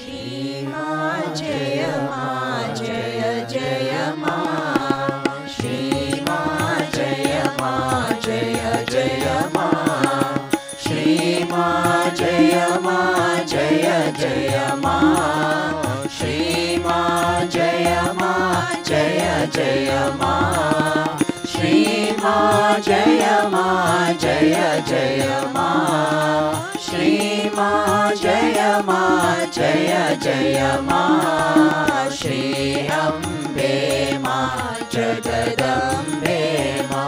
Shri Ma Jaya Ma Jaya Jaya Ma Shri Ma Jaya Ma Jaya Jaya Ma Shri Ma Jaya Ma Jaya Jaya Ma Shri Ma Jaya Ma Jaya Jaya Ma Shri Ma Jaya Ma Jaya Jaya Ma Shri Ma Jaya Ma Jaya Jaya Ma Shri Ambe Ma Jagadambe Ma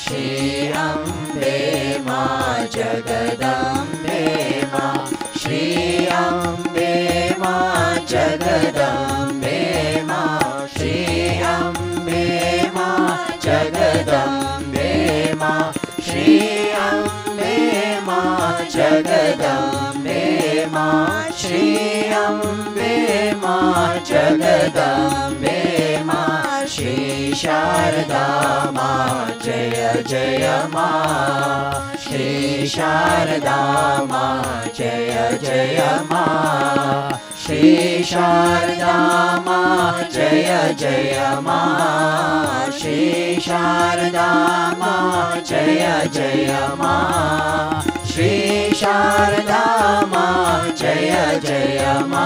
Shri Ambe Ma Jagadambe Ma Shri Ambe Ma Jagadambe Ma Shri Ambe Ma Jagadambe Ma Shri Ambe Ma Jagadambe Ma Shri Ambe Ma Jagadambe Ma Shri Sarada Ma Jaya Jaya Ma Shri Sarada Ma Jaya Jaya Ma Shri Sarada Ma Jaya Jaya Ma Shri Sarada Ma Jaya Jaya Ma Shri Sarada Ma Jaya Jaya Ma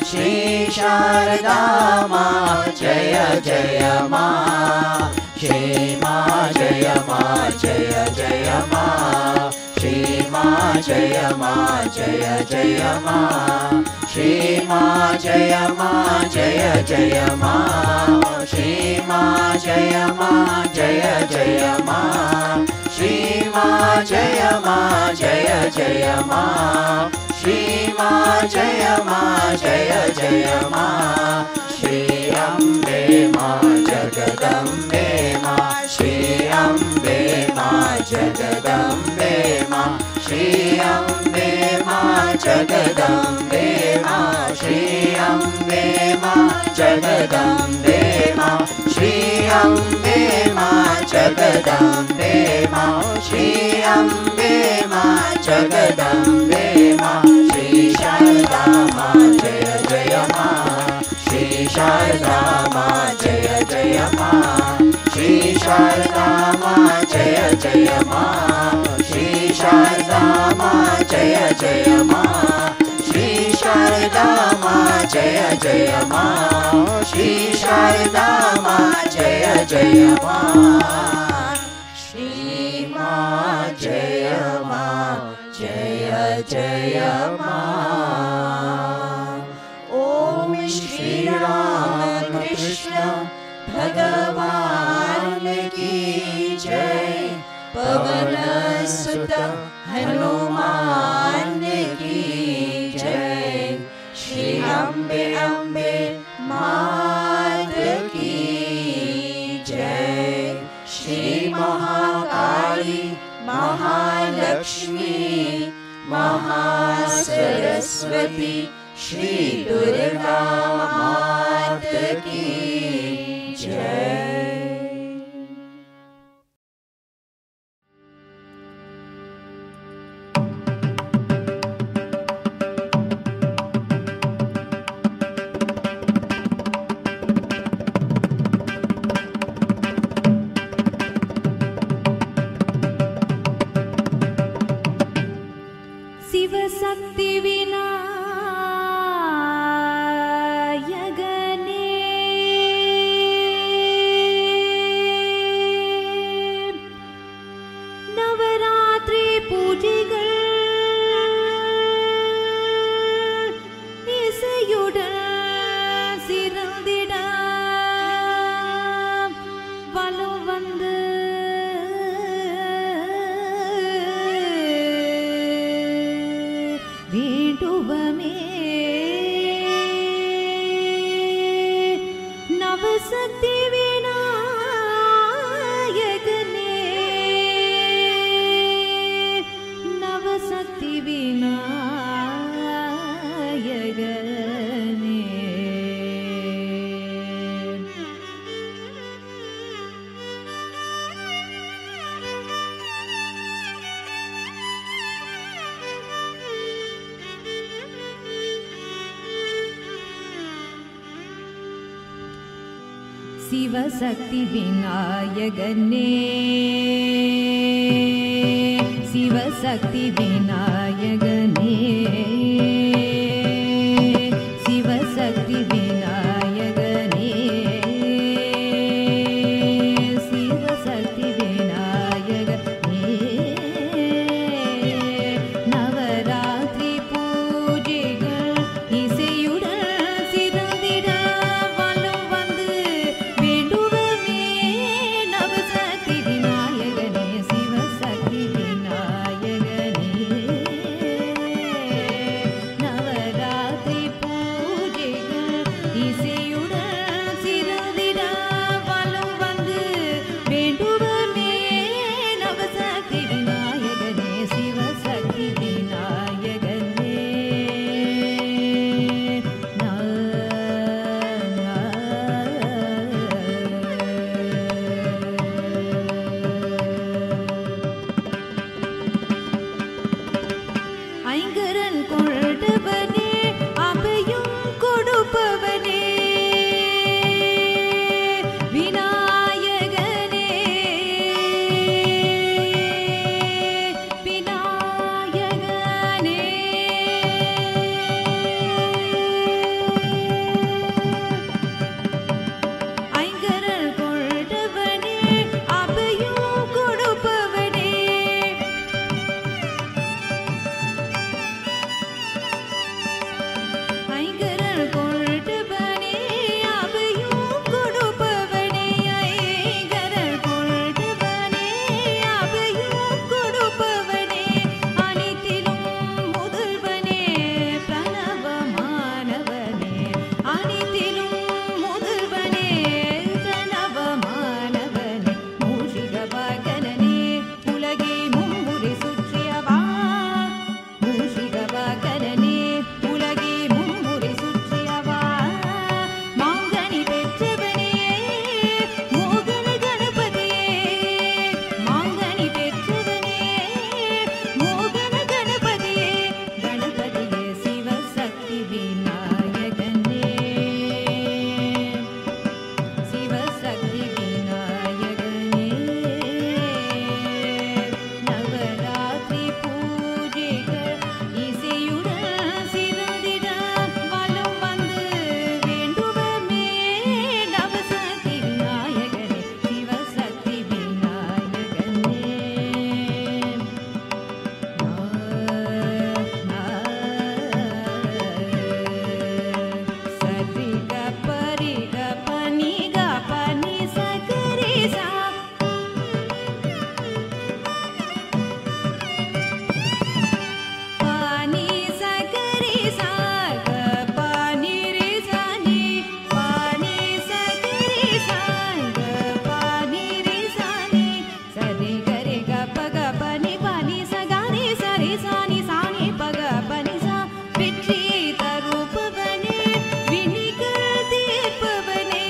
Shri Sarada Ma Jaya Jaya Ma Shri Ma Jaya Ma Jaya Jaya Ma Shri Ma Jaya Ma Jaya Jaya Ma Shri Ma Jaya Ma Jaya Jaya Ma Shri Ma Jaya Ma Jaya Jaya Ma Shri Ma Jaya Ma Jaya Jaya Ma Shri Ma Jaya Ma Jaya Jaya Ma Shri Ambe Ma Jagadambe Ma Shri Ambe Ma Jagadambe Ma Shri Ambe Ma Jagadambe Ma Shri Ambe Ma Jagadambe Ma Shri Ambe Ma Jagadambe Ma Shri Ambe Ma Jagadambe Ma Shri Sarada Ma Jaya Jaya Ma Shri Sarada Ma Jaya Jaya Ma Shri Sarada Ma Jaya Jaya Ma Shri Sarada Ma Jaya Jaya Ma Shri Sarada Ma Jaya Jaya Ma Shri Sarada Ma Jaya Jaya Ma Shri Ma Jaya Ma Jaya Jaya Ma Om Shri Ram Krishna Bhagavan Ki Jai Pavan Sutta Hanuman Ki Jai Shri Ambe Ambe Mat Ki Jai Shri Mahakali Mahalakshmi Mahasaraswati Shri Durga Mat Ki Jai. Siva sakthi vinayagane Navaratri பூஜைகள் இசையுடன் சிறந்திட வலம் வந்து வேண்டுவமே நவசக்தி விநாயகனே நவசக்தி விநாயகனே சிவசக்தி விநாயகனே சிவசக்தி விநாயகனே சிவசக்தி விநாயகனே சிவசக்தி விநாயகனே நவராத்திரி பூஜைகள் இசையுடன் சிறந்திட வலம் வந்து வேண்டுவமே நவசக்தி விநாயகனே சிவசக்தி விநாயகனே நவராத்திரி பூஜைகள் இசையுடன் சிறந்திட வலம் வந்து வேண்டுவமே நவசக்தி விநாயகனே சிவசக்தி விநாயகனே ஐங்கரன் கொண்டவனே அபயம் கொடுப்பவனே விநாயகனே விநாயகனே ஐங்கரன் கொண்டவனே அபயம் கொடுப்பவனே ஐங்கரன் கொண்டவனே அபயம் கொடுப்பவனே ஐங்கரன் கொண்டவனே அபயம் கொடுப்பவனே அனைத்திலும் முதல்வனே பிரணவமானவனே அனைத்திலும் முதல்வனே பிரணவமானவனே மூஷிகவாகனனே உலகை மும்முறை சுற்றியவா மூஷிகவாகனனே உலகை மும்முறை சுற்றியவா மாங்கனி பெற்றவனே மோகன கணபதியே மாங்கனி பெற்றவனே மோகன கணபதியே கணபதியே சிவசக்தி விநாயகனே சிவசக்தி விநாயகனே நவராத்திரி பூஜைகள் இசையுடன் சிறந்திட வலம் வந்து வேண்டுவமே நவசக்தி விநாயகனே சிவசக்தி விநாயகனே சரிக பரிக பனிக பனி சகரிசா பானி சகரி சாக பானி ரே சானி பானி சகரி சாக பானி ரே சானி சரி கரி க பக பனி பானி சகாரி சரி சானி சானி பக பனி சா வெற்றி தருபவனே வினிகள் தீர்ப்பவனே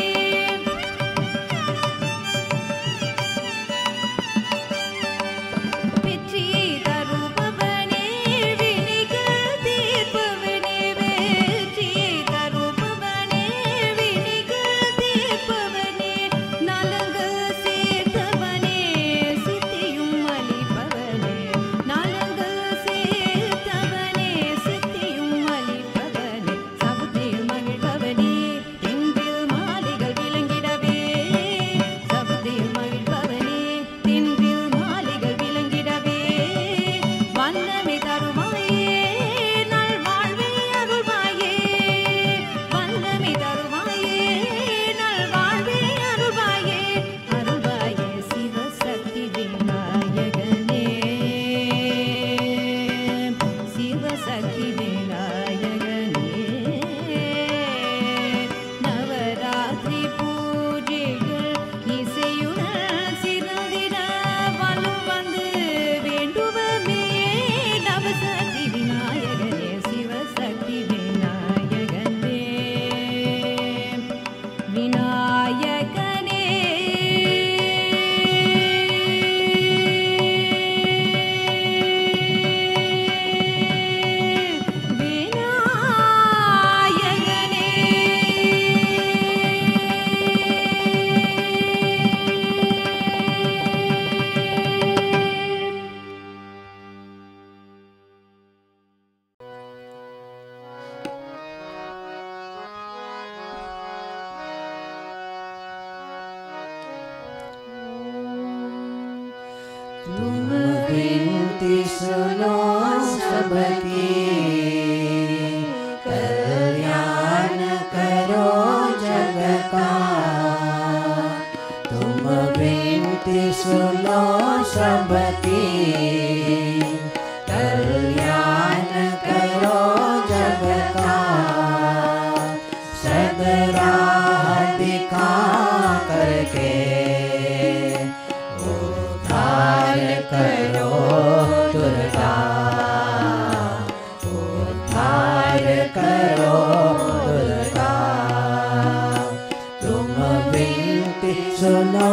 வெற்றி தருபவனே வினிகள் தீர்ப்பவனே வெற்றி தருபவனே வினிகள் தீர்ப்பவனே நலங்கள் சேர்த்தவனே சித்தியும் அளிப்பவனே நலங்கள் சேர்த்தவனே சித்தியும் அளிப்பவனே சபுதில் மகிழ்பவனே தென்றில் மாலைகள் விளங்கிடவே சபுதில் மகிழ்பவனே தென்றில் மாலைகள் விளங்கிடவே வல்லமை தருவாயே நல்வாழ்வே அருள்வாயே வல்லமை தருவாயே நல்வாழ்வே அருள்வாயே அருள்வாயே சிவசக்தி விநாயகனே சிவசக்தி விநாயகனே நவராத்திரி பூஜைகள் இசையுடன் சிறந்திட வலம் வந்து வேண்டுவமே நவசக்தி விநாயகனே சிவசக்தி விநாயகனே விநாயகனே விநாயகனே सबकी, कल्याण करो जग का। तुम विनती सुनो सबकी, कल्याण करो जग का। सदराह दिखा करके उद्धार करो दुर्गा, उद्धार करो दुर्गा। तुम विनती सुनो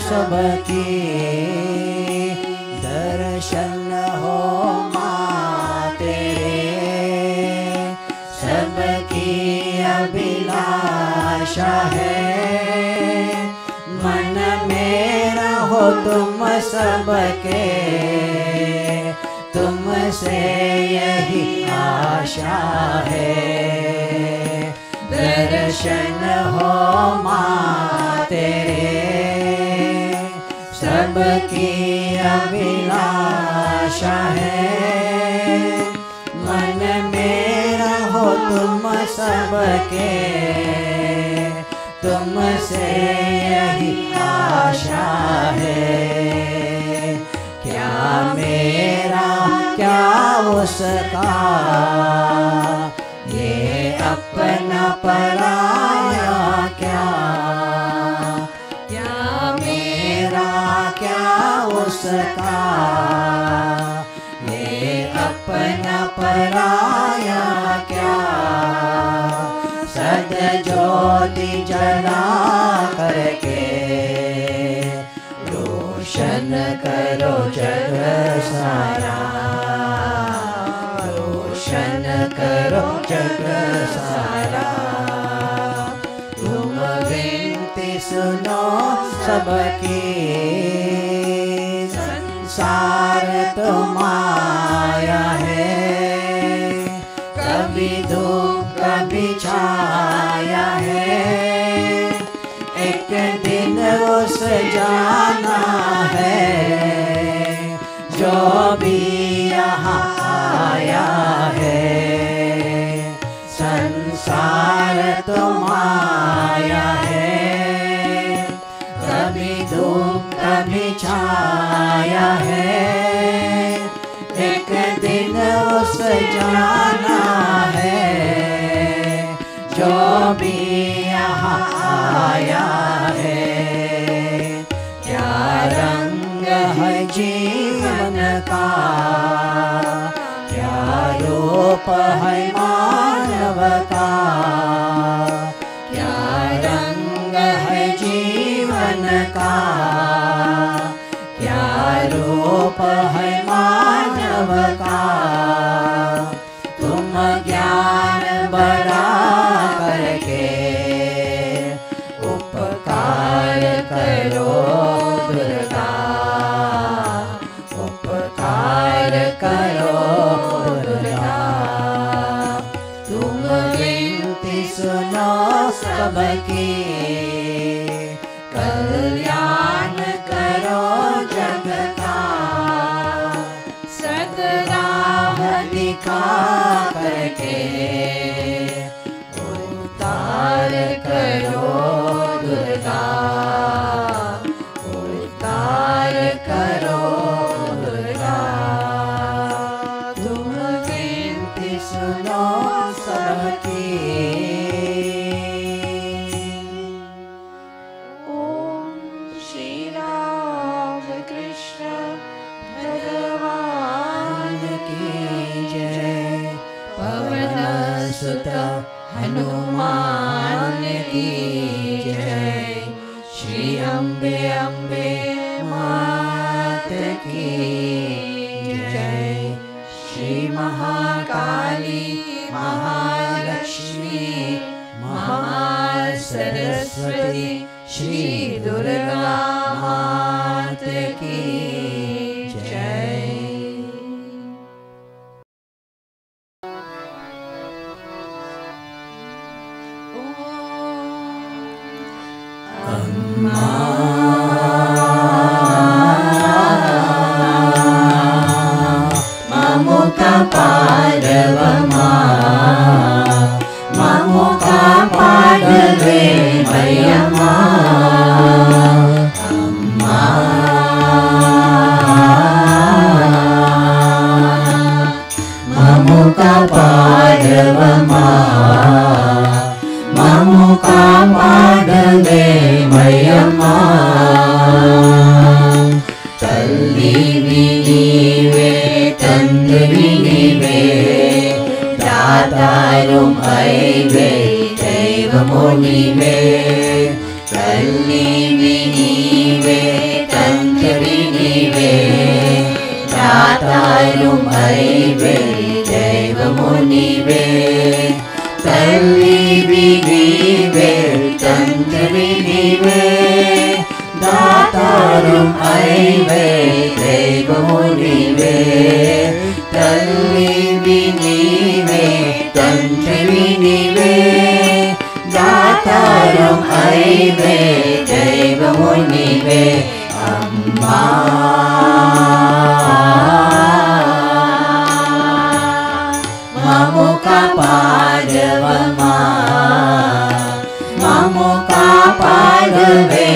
सबकी, दर्शन हो माँ तेरे। सबकी अभिलाषा है, मन में रहो तुम सबके। तुमसे यही आशा है, दर्शन हो माँ तेरे। सबकी अभिलाषा है, मन में रहो तुम सबके। तुमसे यही आशा है, क्या मेरा क्या उसका, ये अपना पराया क्या। क्या मेरा क्या उसका, ये अपना पराया क्या। सद ज्योति जला करके रोशन करो जग सारा, रोशन करो जग सारा। तुम विनती सुनो सबकी, संसार तुम्हारा है। कभी धूप कभी छाया है, एक दिन उस जाना है। जो भी यहाँ आया है, संसार तुम्हारा है। कभी धूप कभी छाया है, एक दिन उस जाना है। जो भी यहाँ आया है, क्या रंग है जीवन का, क्या रूप है मानव का। क्या रंग है जीवन का, क्या रूप है मानव का। तुम ज्ञान बड़ा करके उपकार करो दुर्गा, उपकार करो दुर्गा। तुम विनती सुनो सबकी, कल्याण करो जग का। सदराह दिखा करके उद्धार करो दुर्गा, उद्धार करो दुर्गा। तुम विनती सुनो सबकी। ओम श्री राम कृष्ण भगवान की जय। पवन सुत हनुमान की जय। श्री अम्बे अम्बे मात की जय। श्री महाकाली महालक्ष्मी महासरस्वती श्री दुर्गा मात की जय। अम्मा मामू का kapadava mamu kapadave mayama Amma mamu kapadava mamu kapadave mayama talli vinive tandri nive datarum aive devamonive talli vinive tandri nive datarum aive devamonive talli vinive tandri nive datarum aive devamonive talli vinive tandri nive datarum aive devamonive Amma mamu kapadava mamu kapadave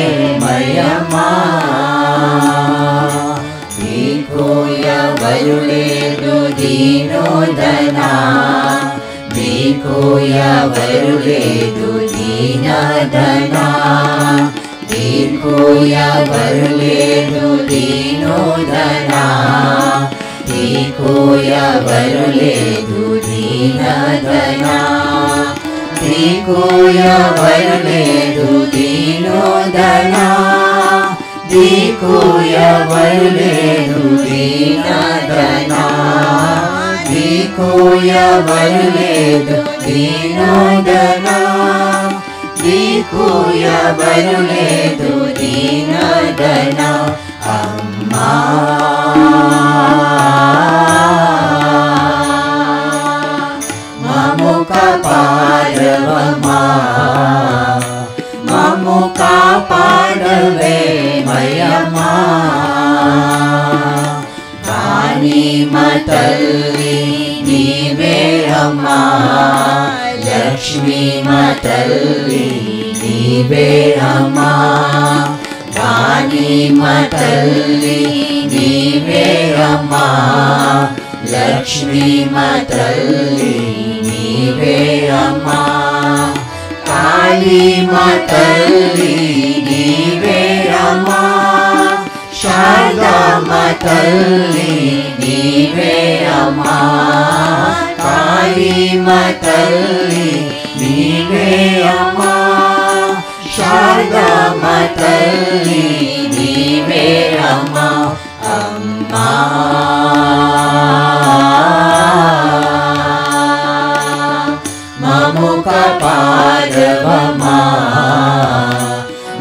mayama Vikuya varuledu dinodana Vikuya varuledu dinadana Vikuya varuledu dinodana Vikuya varuledu dinadana Vikuya varuledu dinodana Vikuya varuledu dinadana Vikuya varuledu dinodana Vikuya varuledu dinadana Amma mamu kapadava mamu kapadave mayama Vani matalli nive Amma Lakshmi matalli nive Amma Vani matalli nive Amma Lakshmi matalli nive Amma Kali matalli nive Amma Sharda matalli nive Amma Kali matalli nive Amma Sharda matalli nive Amma Amma mamu kapadava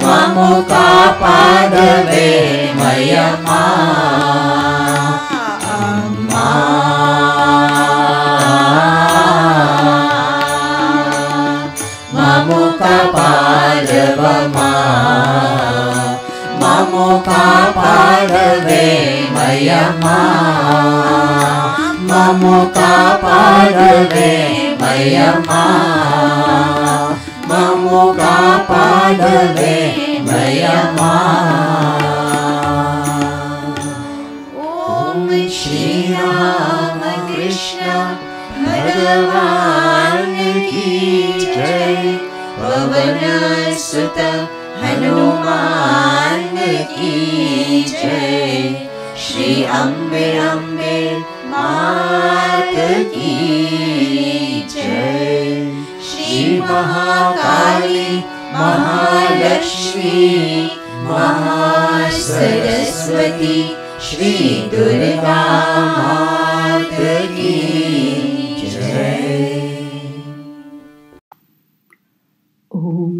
mamu kapadave mayama Amma mamu kapadava mamu kapadave mayama mamu kapadave mayama mamu kapadave mayama Om Shri Rama Krishna Bhagavan ki Jai Pavana Sutta Hanuman ki Jai Shri Ambe Ambe Maat ki Jai Shri Mahakali Mahalakshmi Mahasaraswati Shri Durga Maat ki Jai Om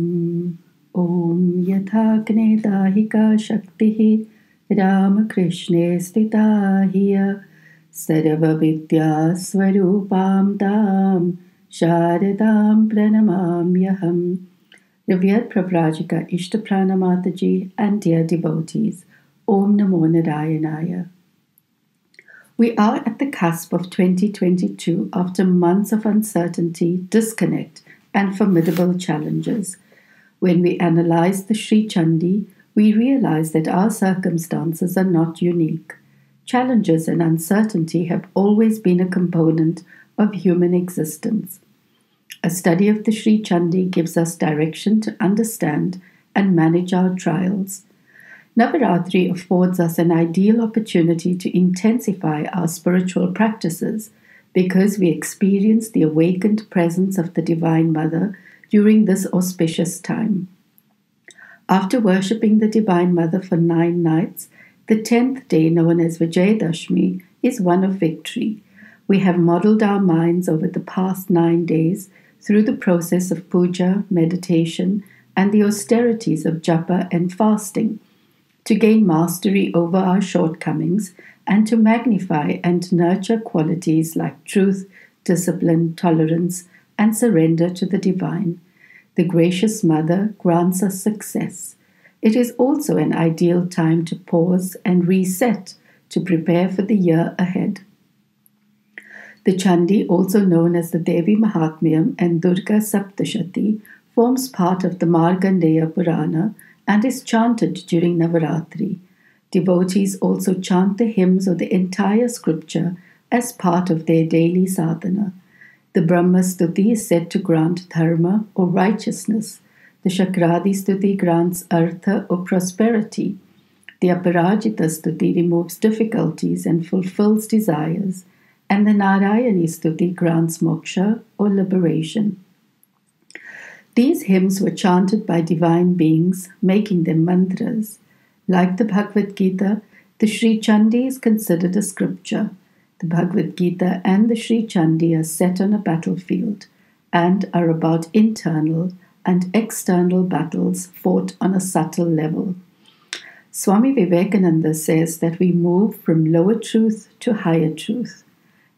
Om Yathakne Dahika Shaktihi Ramakrishne Stita Hiya Sarva Vidya Swarupam Tam Sharadam Pranamamyaham. Revered Pravrajika Ishtaprana Mataji and dear devotees, Om Namo Narayanaya. We are at the cusp of 2022 after months of uncertainty, disconnect, and formidable challenges. When we analyze the Sri Chandi, we realize that our circumstances are not unique. Challenges and uncertainty have always been a component of human existence. A study of the Sri Chandi gives us direction to understand and manage our trials. Navaratri affords us an ideal opportunity to intensify our spiritual practices because we experience the awakened presence of the Divine Mother during this auspicious time. After worshipping the Divine Mother for 9 nights, the 10th day, known as Vijaya Dashami, is one of victory. We have modeled our minds over the past 9 days through the process of puja, meditation, and the austerities of japa and fasting, to gain mastery over our shortcomings and to magnify and nurture qualities like truth, discipline, tolerance, and surrender to the divine. The gracious Mother grants us success. It is also an ideal time to pause and reset to prepare for the year ahead. The Chandi, also known as the Devi Mahatmyam and Durga Saptashati, forms part of the Markandeya Purana and is chanted during Navaratri. Devotees also chant the hymns of the entire scripture as part of their daily sadhana. The Brahma Stuti is said to grant dharma or righteousness. The Shakradi Stuti grants artha or prosperity. The Aparajita Stuti removes difficulties and fulfills desires. And the Narayani Stuti grants moksha or liberation. These hymns were chanted by divine beings, making them mantras. Like the Bhagavad Gita, the Sri Chandi is considered a scripture. The Bhagavad Gita and the Sri Chandi are set on a battlefield and are about internal and external battles fought on a subtle level. Swami Vivekananda says that we move from lower truth to higher truth.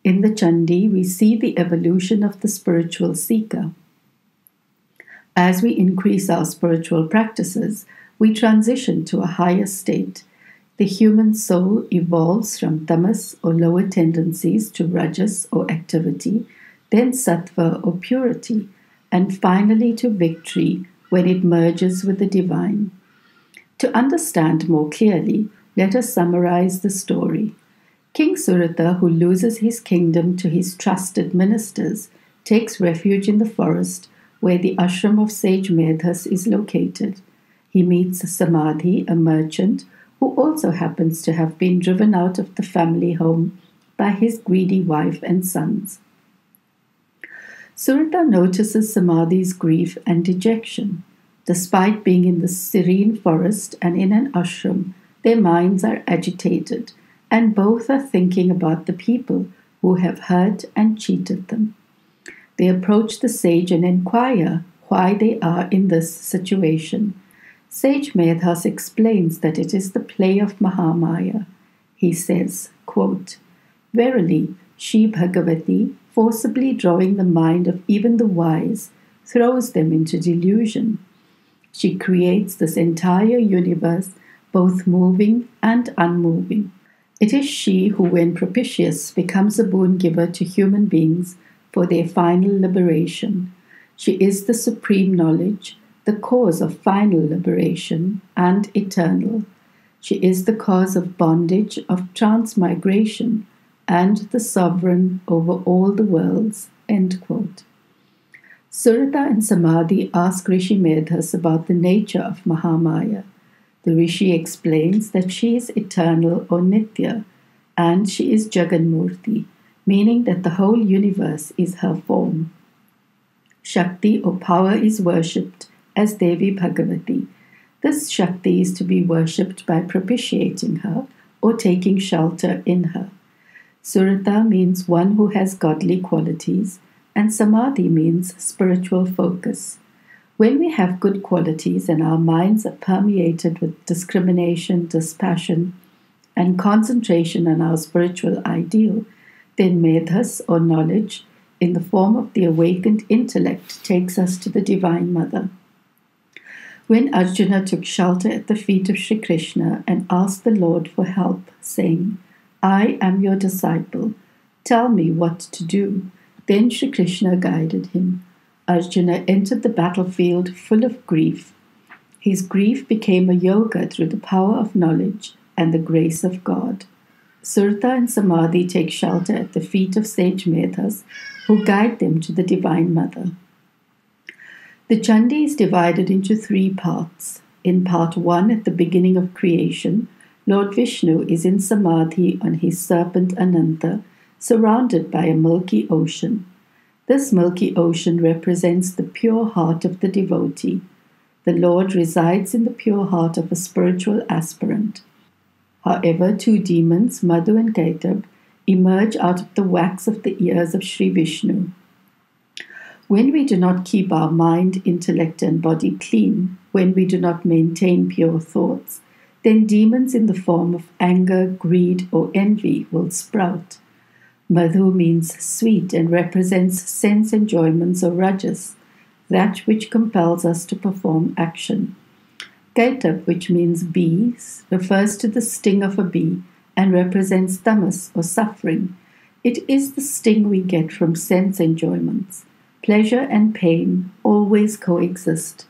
In the Chandi, we see the evolution of the spiritual seeker. As we increase our spiritual practices, we transition to a higher state. The human soul evolves from tamas or lower tendencies to rajas or activity, then sattva or purity, and finally to victory when it merges with the divine. To understand more clearly, let us summarize the story. King Surata, who loses his kingdom to his trusted ministers, takes refuge in the forest where the ashram of sage Medhas is located. He meets Samadhi, a merchant, who also happens to have been driven out of the family home by his greedy wife and sons. Surata notices Samadhi's grief and dejection. Despite being in the serene forest and in an ashram, their minds are agitated, and both are thinking about the people who have hurt and cheated them. They approach the sage and inquire why they are in this situation. Sage Medhas explains that it is the play of Mahamaya. He says, quote, "Verily, she Bhagavati, forcibly drawing the mind of even the wise, throws them into delusion. She creates this entire universe, both moving and unmoving. It is she who, when propitious, becomes a boon giver to human beings for their final liberation. She is the supreme knowledge, the cause of final liberation, and eternal. She is the cause of bondage, of transmigration, and the sovereign over all the worlds." End quote. Surata and Samadhi ask Rishi Medhas about the nature of Mahamaya. The Rishi explains that she is eternal or nitya, and she is Jaganmurti, meaning that the whole universe is her form. Shakti or power is worshipped as Devi Bhagavati. This Shakti is to be worshipped by propitiating her or taking shelter in her. Surata means one who has godly qualities, and Samadhi means spiritual focus. When we have good qualities and our minds are permeated with discrimination, dispassion, and concentration on our spiritual ideal, then Medhas or knowledge, in the form of the awakened intellect, takes us to the Divine Mother. When Arjuna took shelter at the feet of Shri Krishna and asked the Lord for help, saying, I am your disciple. Tell me what to do." Then Shri Krishna guided him. Arjuna entered the battlefield full of grief. His grief became a yoga through the power of knowledge and the grace of God. Surta and Samadhi take shelter at the feet of sage Medhas, who guide them to the Divine Mother. The Chandi is divided into 3 parts. In part 1, at the beginning of creation, Lord Vishnu is in Samadhi on his serpent Ananta, surrounded by a milky ocean. This milky ocean represents the pure heart of the devotee. The Lord resides in the pure heart of a spiritual aspirant. However, 2 demons, Madhu and Kaitab, emerge out of the wax of the ears of Sri Vishnu. When we do not keep our mind, intellect, and body clean, when we do not maintain pure thoughts, then demons in the form of anger, greed, or envy will sprout. Madhu means sweet and represents sense enjoyments or rajas, that which compels us to perform action. Kaitab, which means bees, refers to the sting of a bee and represents tamas or suffering. It is the sting we get from sense enjoyments. Pleasure and pain always coexist.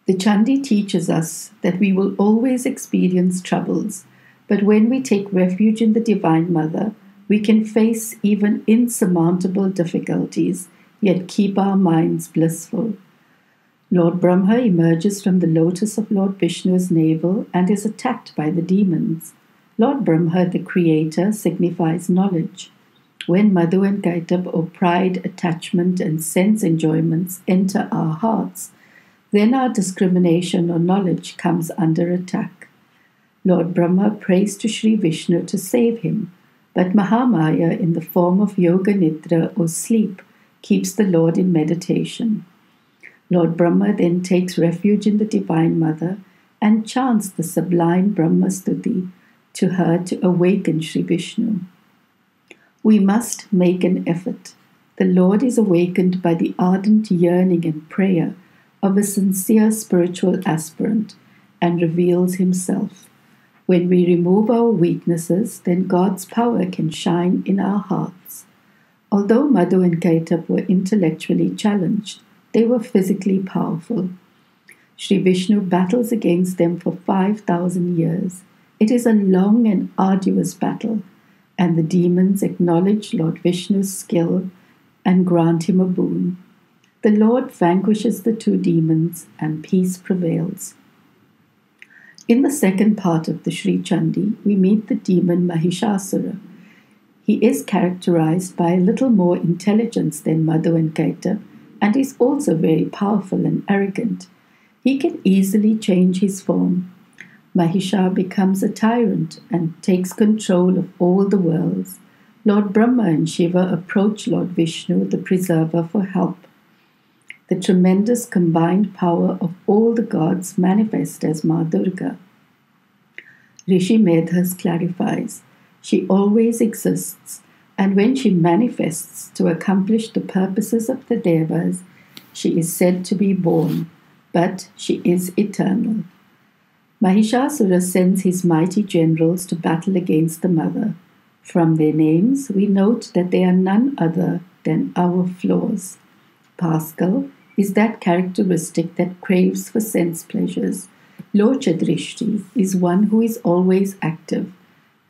The Chandi teaches us that we will always experience troubles, but when we take refuge in the Divine Mother, we can face even insurmountable difficulties, yet keep our minds blissful. Lord Brahma emerges from the lotus of Lord Vishnu's navel and is attacked by the demons. Lord Brahma, the creator, signifies knowledge. When Madhu and Kaitab or pride, attachment, and sense enjoyments enter our hearts, then our discrimination or knowledge comes under attack. Lord Brahma prays to Sri Vishnu to save him, but Mahamaya, in the form of Yoga Nidra or sleep, keeps the Lord in meditation. Lord Brahma then takes refuge in the Divine Mother and chants the sublime Brahma Stuti to her to awaken Sri Vishnu. We must make an effort. The Lord is awakened by the ardent yearning and prayer of a sincere spiritual aspirant and reveals himself. When we remove our weaknesses, then God's power can shine in our hearts. Although Madhu and Kaitab were intellectually challenged, they were physically powerful. Sri Vishnu battles against them for 5,000 years. It is a long and arduous battle, and the demons acknowledge Lord Vishnu's skill and grant him a boon. The Lord vanquishes the 2 demons and peace prevails. In the second part of the Sri Chandi, we meet the demon Mahishasura. He is characterized by a little more intelligence than Madhu and Kaitab, and is also very powerful and arrogant. He can easily change his form. Mahisha becomes a tyrant and takes control of all the worlds. Lord Brahma and Shiva approach Lord Vishnu, the preserver, for help. The tremendous combined power of all the gods manifest as Ma Durga. Rishi Medhas clarifies, she always exists, and when she manifests to accomplish the purposes of the Devas, she is said to be born, but she is eternal. Mahishasura sends his mighty generals to battle against the mother. From their names, we note that they are none other than our flaws. Pascal is that characteristic that craves for sense pleasures. Lochadrishti is one who is always active.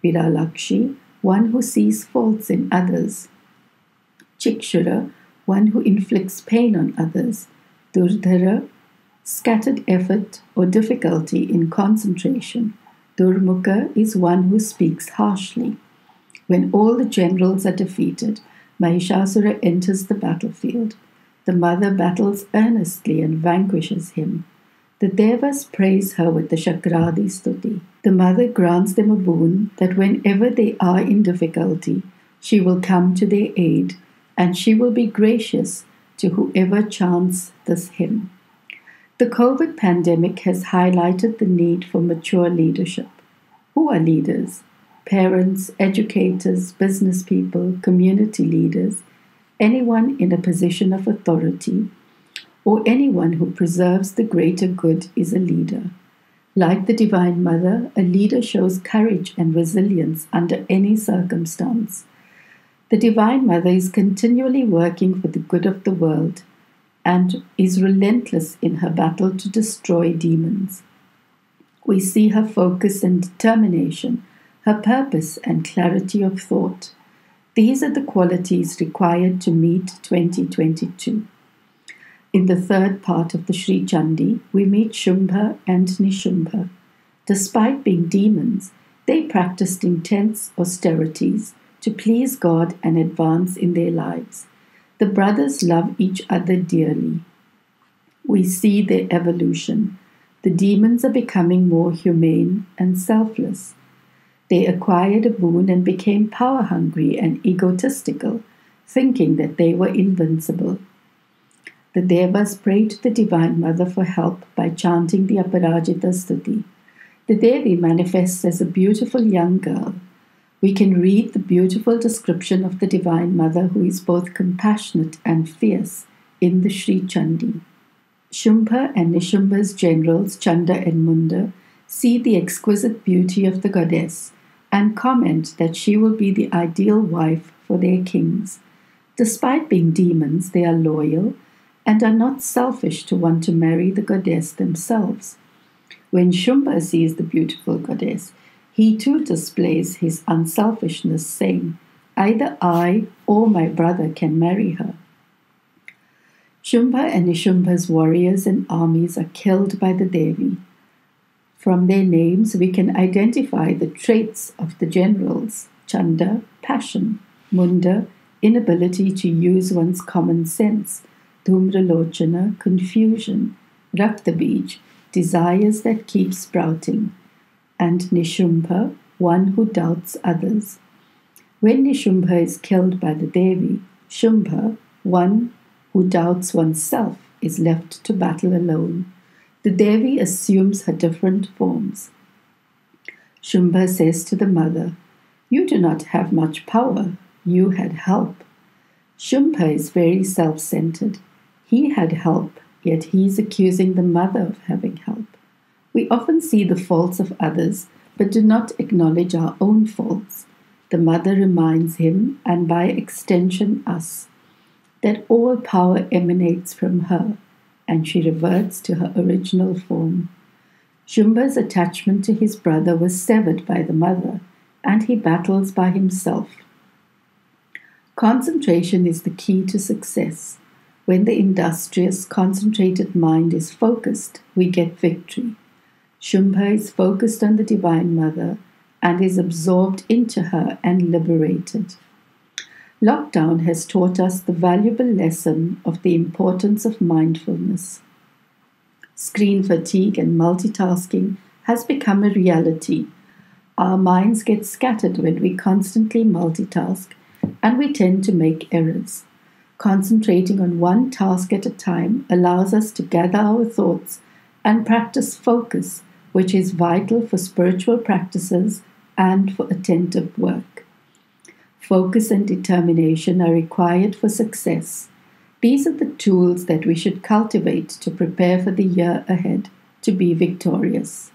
Viralakshi, one who sees faults in others. Chikshura, one who inflicts pain on others. Durdhara, scattered effort or difficulty in concentration. Durmukha is one who speaks harshly. When all the generals are defeated, Mahishasura enters the battlefield. The mother battles earnestly and vanquishes him. The Devas praise her with the Shakradi Stuti. The mother grants them a boon that whenever they are in difficulty, she will come to their aid, and she will be gracious to whoever chants this hymn. The COVID pandemic has highlighted the need for mature leadership. Who are leaders? Parents, educators, business people, community leaders, anyone in a position of authority, or anyone who preserves the greater good is a leader. Like the Divine Mother, a leader shows courage and resilience under any circumstance. The Divine Mother is continually working for the good of the world and is relentless in her battle to destroy demons. We see her focus and determination, her purpose and clarity of thought. These are the qualities required to meet 2022. In the third part of the Sri Chandi, we meet Shumbha and Nishumbha. Despite being demons, they practiced intense austerities to please God and advance in their lives. The brothers love each other dearly. We see their evolution. The demons are becoming more humane and selfless. They acquired a boon and became power-hungry and egotistical, thinking that they were invincible. The Devas pray to the Divine Mother for help by chanting the Aparajita Stuti. The Devi manifests as a beautiful young girl. We can read the beautiful description of the Divine Mother, who is both compassionate and fierce, in the Sri Chandi. Shumbha and Nishumbha's generals, Chanda and Munda, see the exquisite beauty of the goddess and comment that she will be the ideal wife for their kings. Despite being demons, they are loyal and are not selfish to want to marry the goddess themselves. When Shumbha sees the beautiful goddess, he too displays his unselfishness, saying, "Either I or my brother can marry her." Shumbha and Nishumbha's warriors and armies are killed by the Devi. From their names, we can identify the traits of the generals: Chanda, passion; Munda, inability to use one's common sense; Dhumralochana, confusion; Raktabij, desires that keep sprouting; and Nishumbha, one who doubts others. When Nishumbha is killed by the Devi, Shumbha, one who doubts oneself, is left to battle alone. The Devi assumes her different forms. Shumbha says to the mother, "You do not have much power. You had help." Shumbha is very self-centered. He had help, yet he is accusing the mother of having help. We often see the faults of others, but do not acknowledge our own faults. The mother reminds him, and by extension us, that all power emanates from her, and she reverts to her original form. Shumbha's attachment to his brother was severed by the mother, and he battles by himself. Concentration is the key to success. When the industrious, concentrated mind is focused, we get victory. Shumbha is focused on the Divine Mother and is absorbed into her and liberated. Lockdown has taught us the valuable lesson of the importance of mindfulness. Screen fatigue and multitasking has become a reality. Our minds get scattered when we constantly multitask, and we tend to make errors. Concentrating on one task at a time allows us to gather our thoughts and practice focus, which is vital for spiritual practices and for attentive work. Focus and determination are required for success. These are the tools that we should cultivate to prepare for the year ahead to be victorious.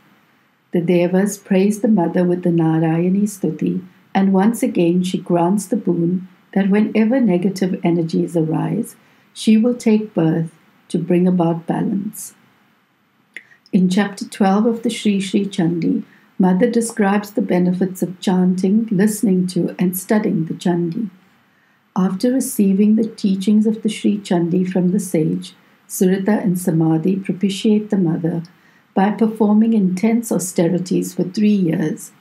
The Devas praise the Mother with the Narayani Stuti, and once again she grants the boon that whenever negative energies arise, she will take birth to bring about balance. In chapter 12 of the Sri Sri Chandi, Mother describes the benefits of chanting, listening to, and studying the Chandi. After receiving the teachings of the Sri Chandi from the sage, Surita and Samadhi propitiate the Mother by performing intense austerities for 3 years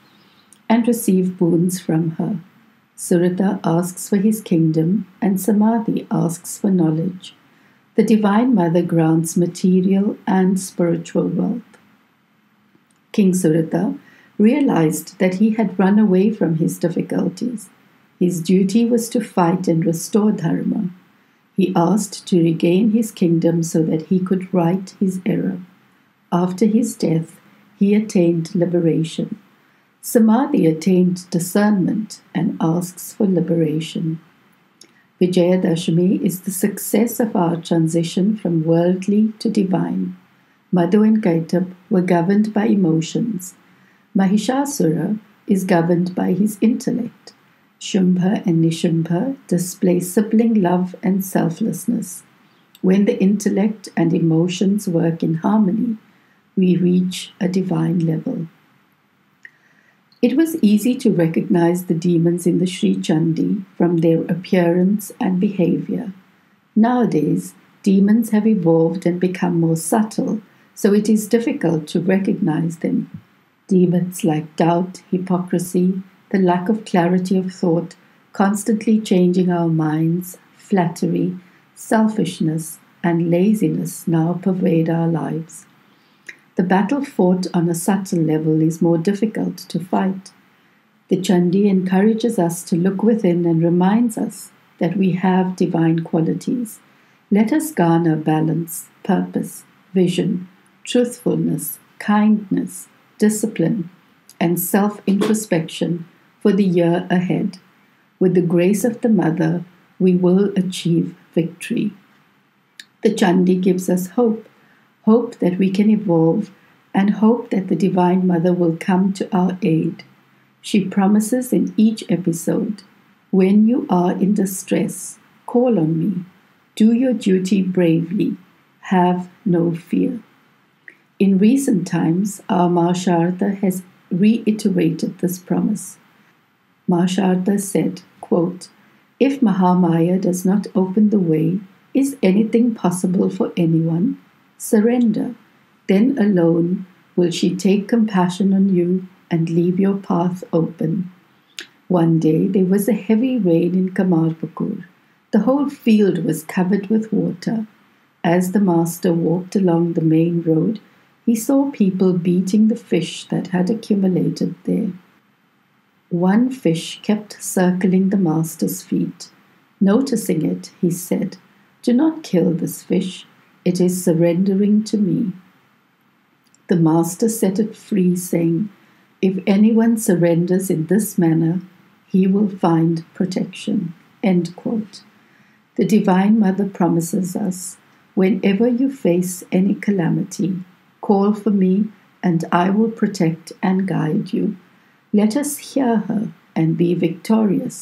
and receive boons from her. Surita asks for his kingdom and Samadhi asks for knowledge. The Divine Mother grants material and spiritual wealth. King Surita realized that he had run away from his difficulties. His duty was to fight and restore Dharma. He asked to regain his kingdom so that he could right his error. After his death, he attained liberation. Samadhi attained discernment and asks for liberation. Vijaya Dashami is the success of our transition from worldly to divine. Madhu and Kaitab were governed by emotions. Mahishasura is governed by his intellect. Shumbha and Nishumbha display sibling love and selflessness. When the intellect and emotions work in harmony, we reach a divine level. It was easy to recognize the demons in the Sri Chandi from their appearance and behavior. Nowadays, demons have evolved and become more subtle, so it is difficult to recognize them. Demons like doubt, hypocrisy, the lack of clarity of thought, constantly changing our minds, flattery, selfishness, and laziness now pervade our lives. The battle fought on a subtle level is more difficult to fight. The Chandi encourages us to look within and reminds us that we have divine qualities. Let us garner balance, purpose, vision, truthfulness, kindness, discipline, and self-introspection for the year ahead. With the grace of the Mother, we will achieve victory. The Chandi gives us hope that we can evolve, and hope that the Divine Mother will come to our aid. She promises in each episode, when you are in distress, call on me, do your duty bravely, have no fear. In recent times, our Ma Sharda has reiterated this promise. Ma Sharda said, quote, "If Mahamaya does not open the way, is anything possible for anyone? Surrender. Then alone will she take compassion on you and leave your path open." One day there was a heavy rain in Kamarpukur. The whole field was covered with water. As the master walked along the main road, he saw people beating the fish that had accumulated there. One fish kept circling the master's feet. Noticing it, he said, "Do not kill this fish. It is surrendering to me." The master set it free, saying, "If anyone surrenders in this manner, he will find protection." End quote. The Divine Mother promises us, whenever you face any calamity, call for me and I will protect and guide you. Let us hear her and be victorious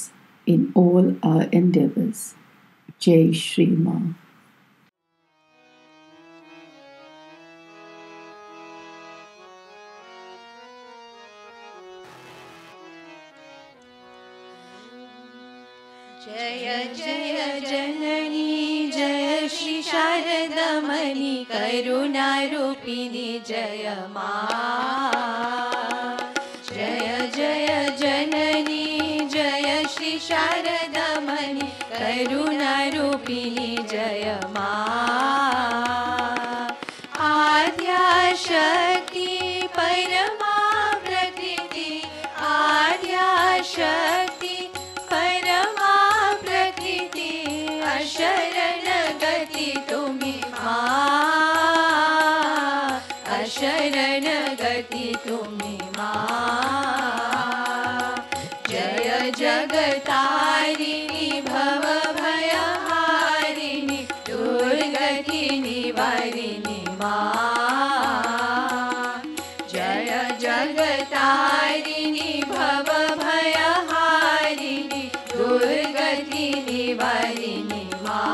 in all our endeavors. Jai Shri Ma. जय जय जननी जय श्री शारदा मणि करुणा रूपिणी जय मां। जय जय जननी जय श्री शारदा मणि करुणा रूपिणी जय मां। आद्या शक्ति परमा प्रकृति आद्या शक्ति परमा प्रकृति अशरण गति तुम्ही मां। अशरण गति तुम्ही मां। जय जगतारिणी भव भयहारिणी दुर्गति निवारिणी मां। जय जगतारिणी भव भयहारिणी दुर्गति निवारिणी मां।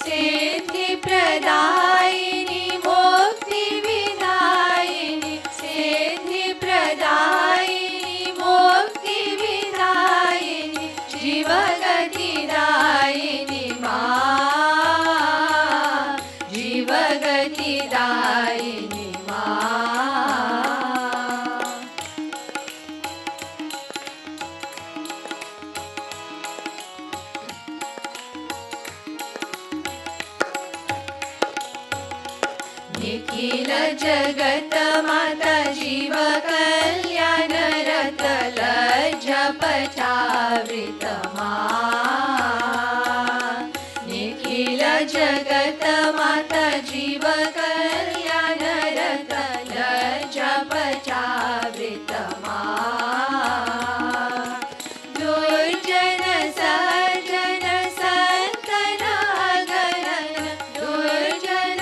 सिद्धि प्रदायिनी मुक्ति विदायिनी सिद्धि प्रदायिनी मुक्ति विदायिनी जीवगति दायिनी मां। जीवगति दायिनी मां। निखिल जगत माता जीव कल्याण रत लज्ज पचावृत मां। निखिल जगत माता जीव कल्याण रत लज्ज पचावृत मां। दुर्जन सज्जन संतन अगणन दुर्जन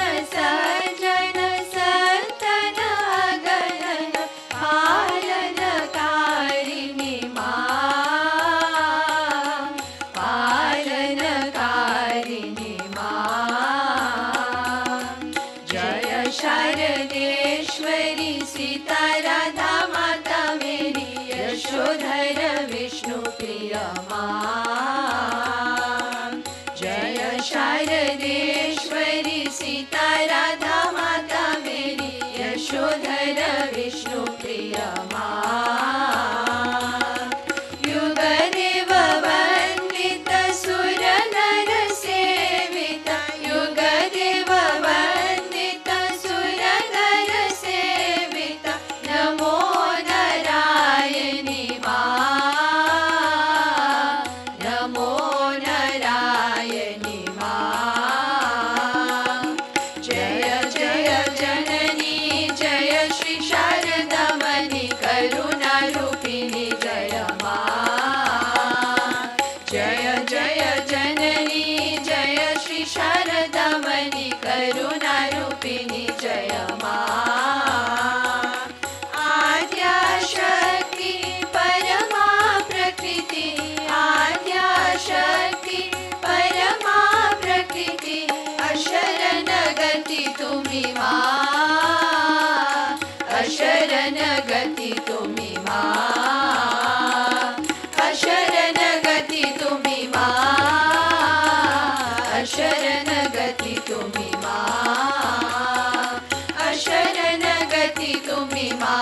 तुम्ही मा,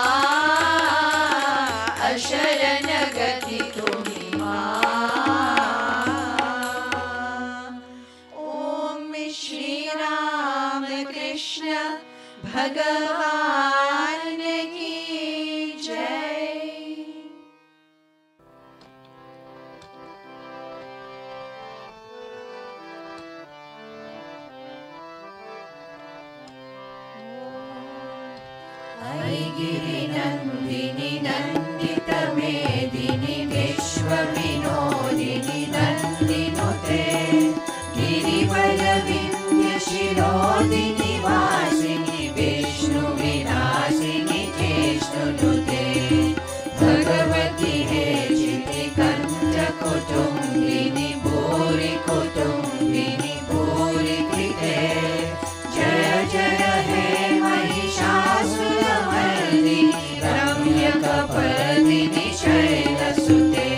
अशरण गती तुम्ही मा. ओम श्री राम कृष्ण भगवान की जय. गिरि नंदिनी नंदित मेदिनी विश्व विनोदिनी नंदिनुते गिरिवल विंध्य शिरोदिनी वासिनी विष्णु विनाशिनी ज्येष्ठनुते भगवती हे चिति कंठ कुटुंबिनी भूरि कुटुंबिनी भूरि कृते जय जय हे महिषासुरमर्दिनी रम्यकपर्दिनी शैलसुते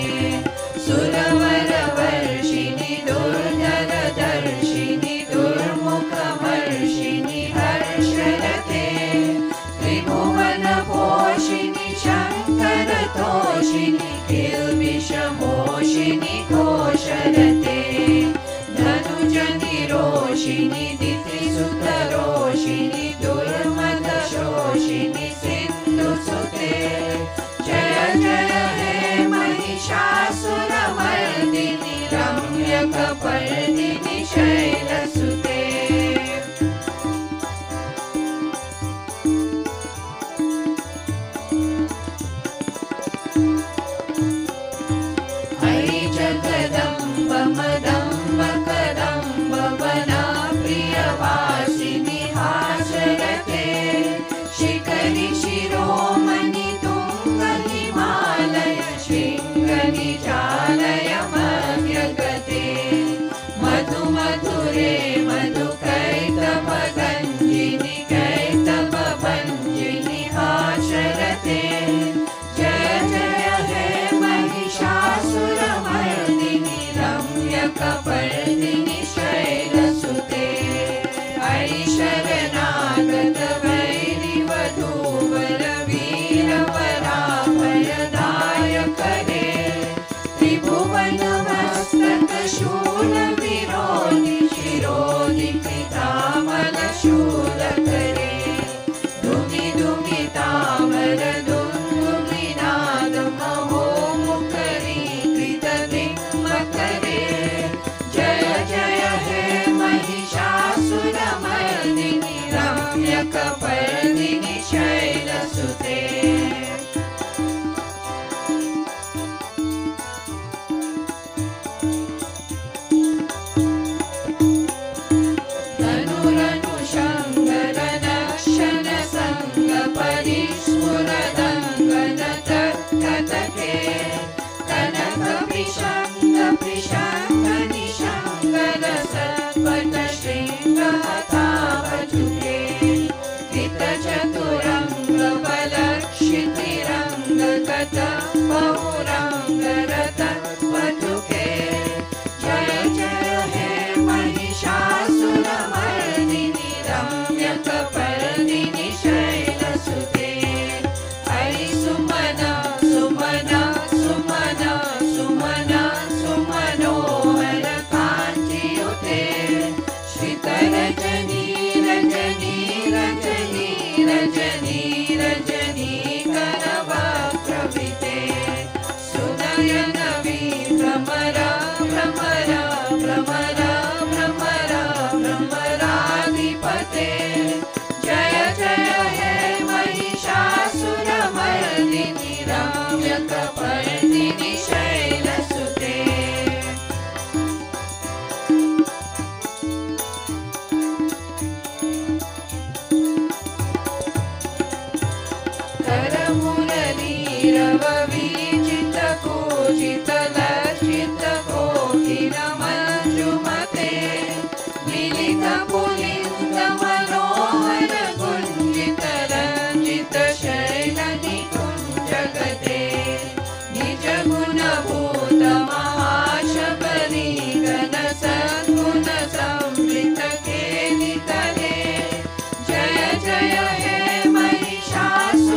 सुरवरवर्षिणि दुर्धरदर्शिनि दुर्मुखमर्षिणि हर्षरते त्रिभुवनपोषिणि शङ्करतोषिणि किल्बिषमोषिणि घोषरते धनुजनिरोषिणि दितिसुतरोषिणि दुर्मदशोषिणि सिन्धुसुते जय जय हे महिषासुरमर्दिनि रम्यकपर्दिनि शैलसुते. हरि जगदम्ब मदम्ब कदम्ब वना प्रियवासिनि हासरते शिखरि शिरोमणि तुंग हिमालय शृङ्गनि जालय मध्यगते मधु मधुरे मधुकैतव गञ्जिनि कैतव भञ्जिनि हासरते जय जय हे महिषासुरमर्दिनि रम्यकपर्दिनि शैलसुते हरि शरणागत वैरिवधूवर वीरवराभयदायक रे त्रिभुवनमस्तक शूल विरोधि शिरोधि पितामल शूल करे धुमि धुमि तामर दुन्दुभिनाद महो मुखरी कृत दिङ्मकरे जय जय हे महिषासुरमर्दिनि रम्यकपर्दिनि शैलसुते. धनुरनुषङ्गर नक्षन सङ्ग परिस्फुरदङ्गन तत्कटके कनक पिशङ्ग पिशङ्ग निशङ्गर सत्पट शृङ्ग हतावचुके कृतचतुरङ्ग बलक्षितिरङ्ग कत बहुरङ्ग रतपटुके जय जय हे महिषासुरमर्दिनि रम्यकपर्दिनि शैलसुते हरि सुमन सुमन सुमन सुमन सुमनोहर कान्तियुते श्रितरजनी रजनी रजनी रजनी रजनी करवक्त्रविते सुनयन भ्रमर भ्रमर भ्रमर भ्रमर भ्रमराधिपते जय जय हे महिषासुरमर्दिनि रम्यकपर्दिनि शैलसुते. करमुरलीरव वीचित कूजित लक्षित कोकिल मंजुमते मिलित पुलिंद मनोहर गुंजित रंजित शैल निकुंजगते निज गुण भूत महाशबरी गण सद्गुण संवृत केलितले जय जय हे महिषासुरमर्दिनि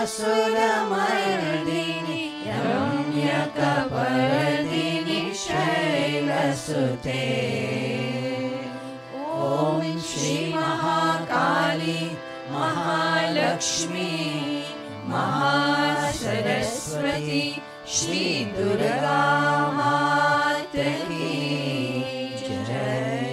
महिषासुरमर्दिनि रम्यकपर्दिनि शैलसुते। ॐ श्री महाकाली महालक्ष्मी महासरस्वती श्री दुर्गा माता की जय।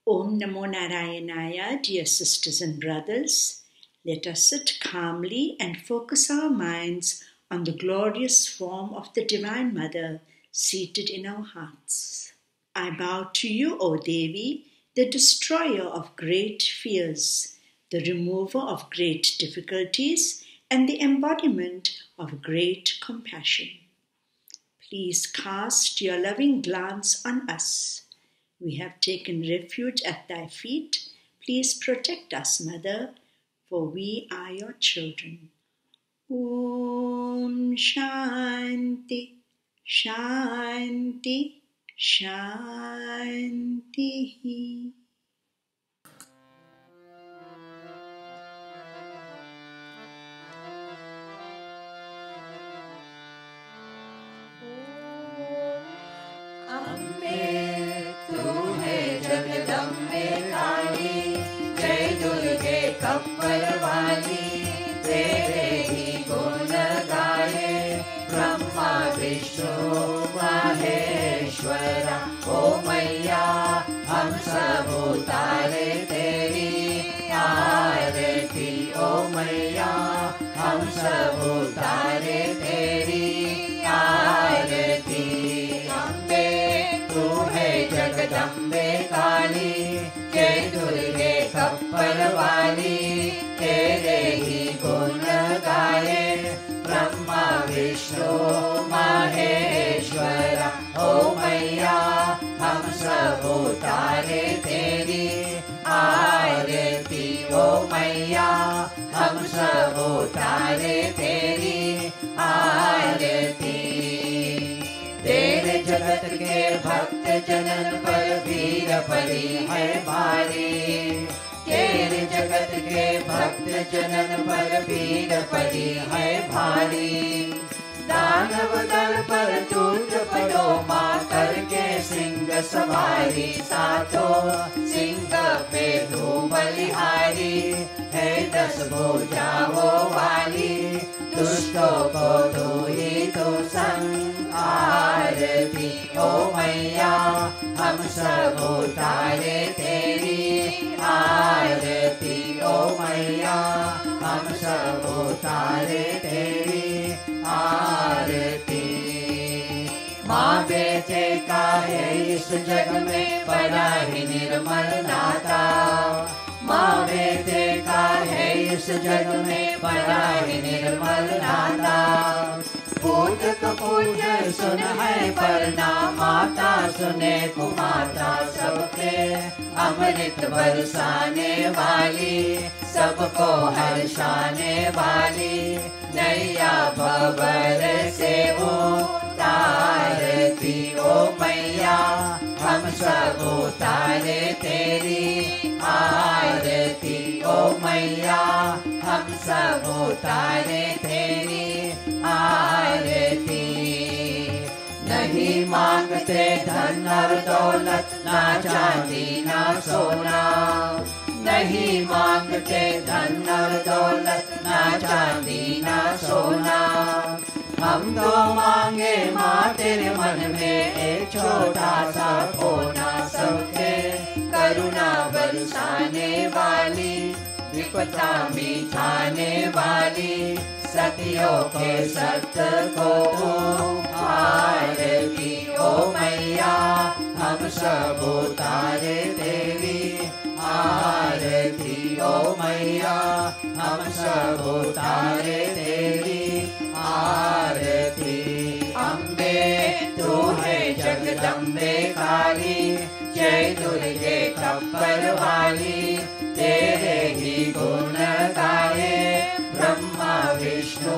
Om Namo Narayanaya, dear sisters and brothers. Let us sit calmly and focus our minds on the glorious form of the Divine Mother seated in our hearts. I bow to you, O Devi, the destroyer of great fears, the remover of great difficulties, and the embodiment of great compassion. Please cast your loving glance on us. We have taken refuge at thy feet. Please protect us, Mother, for we are your children. Om Shanti, Shanti, Shanti. Ambe तू है जगदम्बे काली, जय दुर्गे copper वाली, तेरे ही गुण गाए ब्रह्मा विष्णु महेश्वरा। ओ मैया हम सब उतारे तेरी आरती, ओ मैया हम सब उतारे तेरी आरती। जगदम्बे काली, जय दुर्गे कप्पर वाली, तेरे ही गुण गाए ब्रह्मा विष्णु महेश्वरा। ओ मैया हम सब उतारे तेरी आरती, ओ मैया हम सब उतारे तेरी आरती। तेरे जगत के भक्त जनन पर वीर पड़ी है भारी, तेरे जगत के भक्त जनन पर वीर पड़ी है भारी। दानव दल पर टूट पड़ो माँ करके सिंह सवारी, सातों सिंह पे तू बलिहारी है, 10 भुजाओं वाली दुष्टों को तू ही तो संहारती। ओ मैया हम सब उतारे तेरी आरती, ओ मैया हम सब उतारे तेरी आरती। माँ बेटे का है इस जग में बड़ा ही निर्मल नाता, माँ बेटे का है इस जग में बड़ा ही निर्मल नाता। पूजक पूज्य सुन है प्रणाम, माता सुने कुमाता सबके अमृत बरसाने वाली, सबको हर्षाने वाली, नैया भंवर से उतारती। ओ मैया हम सब उतारे तेरी आरती, ओ मैया हम सब उतारे तेरी आरती। नहीं मांगते धन और दौलत, ना चांदी ना सोना, नहीं मांगते धन और दौलत, ना चांदी ना सोना। हम तो मांगे माँ तेरे मन में एक छोटा सा कोना, सबके करुणा बरसाने वाली, विपदा मिटाने वाली, सतियों के सत्य को आरती। ओ मैया हम सब उतारे तेरी आरती, ओ मैया हम सब उतारे तेरी आरती। अम्बे तू है जगदम्बे काली, जय दुर्गे कप्पर वाली, तेरे ही गुण गाए ब्रह्मा विष्णु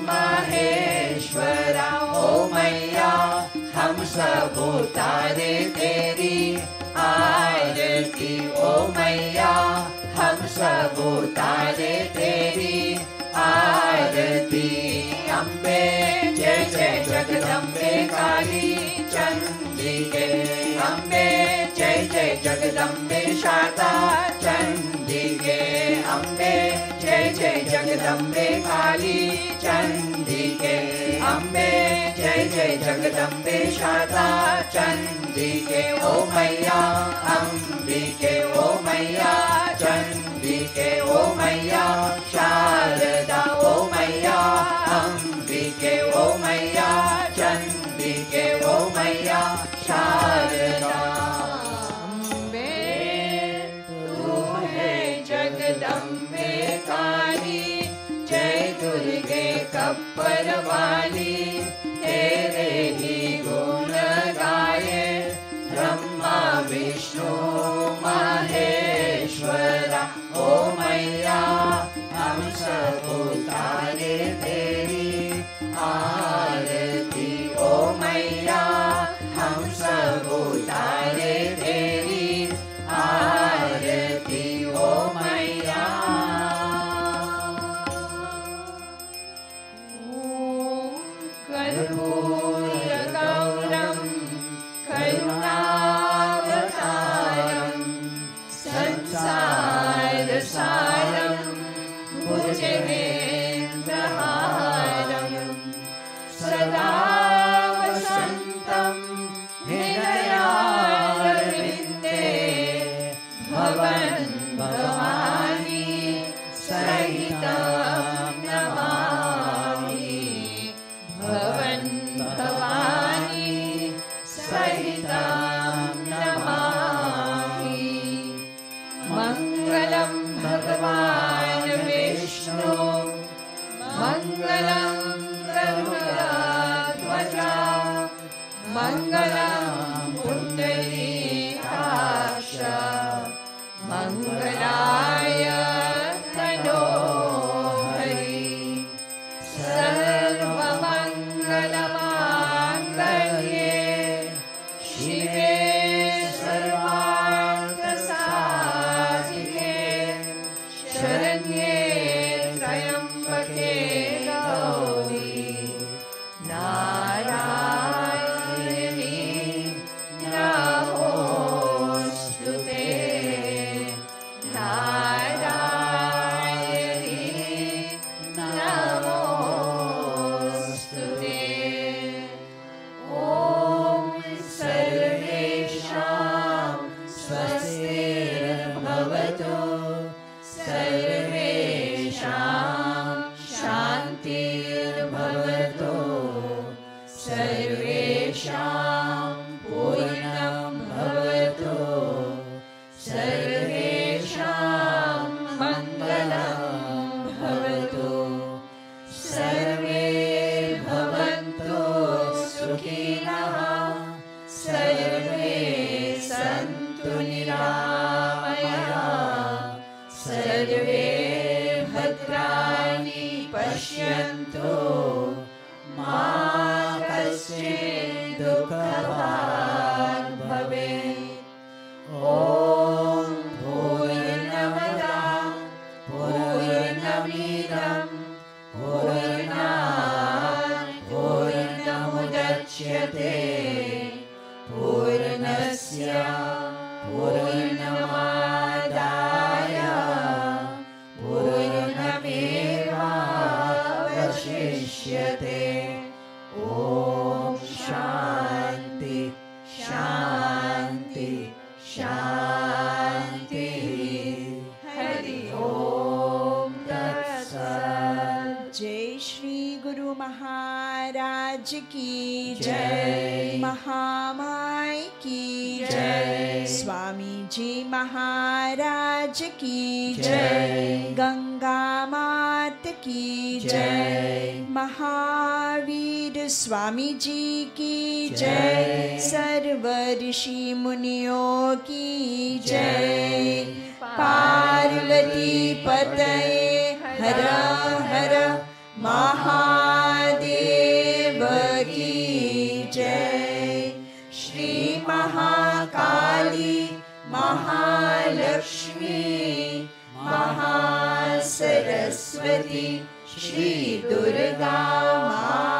महेश्वरा। ओ मैया हम सब उतारे तेरी आरती, ओ मैया हम सब उतारे तेरी आरती। अम्बे जय जय जगदम्बे काली चंडिके। अम्बे जय जय जगदम्बे शारदा चंडिके। अम्बे जय जय जगदम्बे काली चंडिके। अम्बे जय जय जगदम्बे शारदा चंडिके। ओ मैया अंबिके, ओ मैया चंडिके, ओ मैया शारदा, ओ मैया अंबिके, ओ मैया चंडिके, ओ मैया शारदा। अम्बे तू है जगदम्बे काली, जय दुर्गे कप्पर वाली। तेरे ही गुण गाए ब्रह्मा विष्णु महेश्वरा। ओ मैया हम सब उतारे तेरी आरती। ओ मैया हम सब उतारे तेरी आरती। ओ मैया ओम कर्पूर गौरम करुणावतारम संसार सारम भुजगेन्द्रहारम सदा वसन्तं हृदयारविन्दे भवन् भवानी सहितं नमामि। भवन् भवानी सहितं नमामि। मङ्गलं भगवान् विष्णु मङ्गलं गरुडध्वजा मङ्गलं पुण्डरीकाक्ष मङ्गलाय तनोहरि। सर्वमङ्गलमाङ्गल्ये शिवे सर्वार्थसाधिके शरण्ये त्र्यम्बके गौरी नारायणी नमोऽस्तुते। नारायणी नमोऽस्तुते। ॐ सर्वेषां स्वस्तिर्भवतु सर्वेषां शान्तिर्भवतु सर्वेषां पूर्णं भवतु सर्वेषां मङ्गलं भवतु। सर्वे भवन्तु सुखिनः सर्वे सन्तु निरामयाः सर्वे भद्राणि पश्यन्तु मा कश्चित् दुःखभाग् भवेत्। ॐ पूर्णमदः पूर्णमिदं पूर्णात् पूर्णमुदच्यते पूर्णस्य पूर्णमादाय पूर्णमेवावशिष्यते। ॐ शान्ति शान्ति शान्ति। हरि ओम तत्सत्। जय श्री गुरु महाराज की जय। महामाई की जय। स्वामी जी महाराज की जय। गंगा मात की जय। महावीर स्वामी जी की जय। सर्व ऋषि मुनियों की जय। पार्वती पतये हर हर महादेव की जय। श्री महाकाली महालक्ष्मी सरस्वती श्री दुर्गा